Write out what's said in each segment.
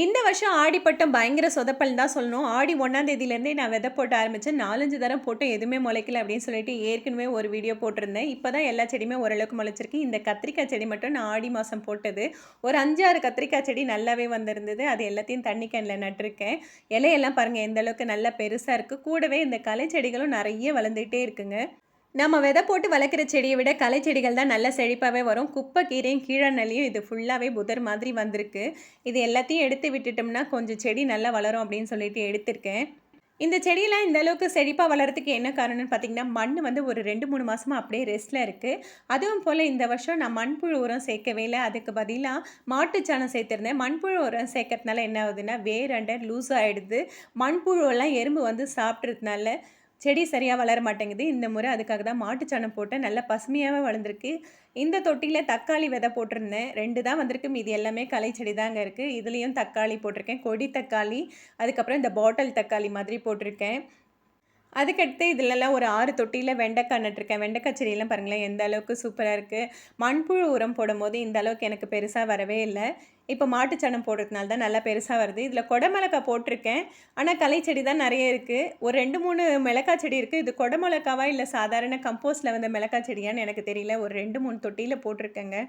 இந்த வருஷம் ஆடிப்பட்டம் பயங்கர சொதப்பல்ன்னு தான் சொல்லணும். ஆடி 1ஆம் தேதியிலேருந்தே நான் விதை போட்டு ஆரம்பிச்சேன். 4, 5 தடவ போட்டும் எதுவுமே முளைக்கல அப்படின்னு சொல்லிட்டு ஏற்கனவே ஒரு வீடியோ போட்டிருந்தேன். இப்ப தான் எல்லா செடியுமே ஓரளவுக்கு முளைச்சிருக்கு. இந்த கத்திரிக்காய் செடி மட்டும் நான் ஆடி மாசம் போட்டது. ஒரு 5, 6 கத்திரிக்காய் செடி நல்லாவே வந்திருந்தது. அது எல்லாத்தையும் தண்ணி கேன்ல நட்டுருக்கேன். இலையெல்லாம் பாருங்க எந்த அளவுக்கு நல்லா பெருசா இருக்கு. கூடவே இந்த களை செடிகளும் நெறைய வளர்ந்துட்டே இருக்குங்க. நம்ம விதை போட்டு வளர்க்குற செடிய விட களை செடிகள் தான் நல்லா செழிப்பாவே வரும். குப்பை கீரையும், கீழாநெல்லியும் இது ஃபுல்லாவே புதர் மாதிரி வந்திருக்கு. இது எல்லாத்தையும் எடுத்து விட்டுட்டோம்னா, கொஞ்சம் செடி நல்லா வளரும் அப்படின்னு சொல்லிட்டு எடுத்திருக்கேன். இந்த செடியெல்லாம் இந்த அளவுக்கு செழிப்பா வளர்றதுக்கு என்ன காரணம்னு பார்த்தீங்கன்னா, மண் வந்து ஒரு 2, 3 மாசமா அப்படியே ரெஸ்ட்ல இருக்கு. அதுவும் போல இந்த வருஷம் நான் மண்புழு உரம் சேர்க்கவே இல்ல. அதுக்கு பதிலா மாட்டுச்சாணம் சேர்த்திருந்தேன். மண்புழு உரம் சேர்க்கறதுனால என்ன ஆகுதுன்னா, வேரண்ட லூஸ் ஆயிடுது. மண்புழுவெல்லாம் எறும்பு வந்து சாப்பிட்றதுனால செடி சரியா வளர மாட்டேங்குது. இந்த முறை அதுக்காக தான் மாட்டுச்சாணம் போட்டேன். நல்லா பசுமையாவே வளர்ந்துருக்கு. இந்த தொட்டியில தக்காளி விதை போட்டிருந்தேன். 2 தான் வந்திருக்கு. மீதி எல்லாமே களை செடி தாங்க இருக்கு. இதுலயும் தக்காளி போட்டிருக்கேன். கொடி தக்காளி, அதுக்கப்புறம் இந்த பாட்டில் தக்காளி மாதிரி போட்டிருக்கேன். அதுக்கடுத்து இதிலலாம் ஒரு 6 தொட்டியில வெண்டைக்காய் நட்டுருக்கேன். வெண்டைக்காய் செடியெல்லாம் பாருங்களேன், எந்த அளவுக்கு சூப்பரா இருக்கு. மண்புழு உரம் போடும்போது இந்த அளவுக்கு எனக்கு பெருசா வரவே இல்ல. இப்போ மாட்டுச்சாணம் போடுறதுனால தான் நல்லா பெருசா வருது. இதில கொடமிளகாய் போட்டிருக்கேன். ஆனா களை செடி தான் நெறைய இருக்கு. ஒரு 2, 3 மிளகாய் செடி இருக்கு. இது கொடமிளகாவா இல்ல சாதாரண கம்போஸ்ட்ல வந்த மிளகாய் செடியான்னு எனக்கு தெரியல. ஒரு 2, 3 தொட்டியில போட்டிருக்கேங்க.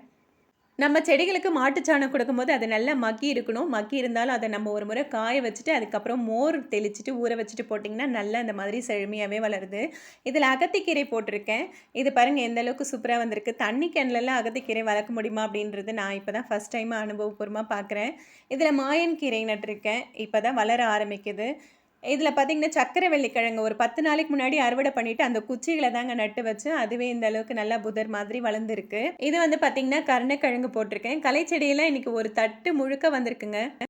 நம்ம செடிகளுக்கு மாட்டுச்சாணம் கொடுக்கும்போது அது நல்லா மக்கி இருக்கணும். மக்கி இருந்தாலும் அத நம்ம ஒரு முறை காய வச்சுட்டு, அதுக்கப்புறம் மோர் தெளிச்சுட்டு, ஊற வச்சுட்டு போட்டிங்கன்னா, நல்லா இந்த மாதிரி செழுமையாவே வளருது. இதில அகத்திக்கீரை போட்டிருக்கேன். இது பாருங்க எந்த அளவுக்கு சூப்பரா வந்திருக்கு. தண்ணி கேன்லலாம் அகத்திக்கீரை வளர்க்க முடியுமா? அப்படின்றது நான் இப்ப தான் ஃபர்ஸ்ட் டைமா அனுபவபூர்வமா பார்க்குறேன். இதில மாயன் கீரை நட்டுருக்கேன். இப்ப தான் வளர ஆரம்பிக்குது. இதில பார்த்தீங்கன்னா, சர்க்கரைவள்ளி கிழங்கு ஒரு 10 நாளைக்கு முன்னாடி அறுவடை பண்ணிட்டு, அந்த குச்சிகள தாங்க நட்டு வச்சேன். அதுவே இந்த அளவுக்கு நல்லா புதர் மாதிரி வளர்ந்துருக்கு. இது வந்து பார்த்தீங்கன்னா, கருணக்கிழங்கு போட்டிருக்கேன். களை செடியெல்லாம் இன்னைக்கு ஒரு தட்டு முழுக்க வந்திருக்குங்க.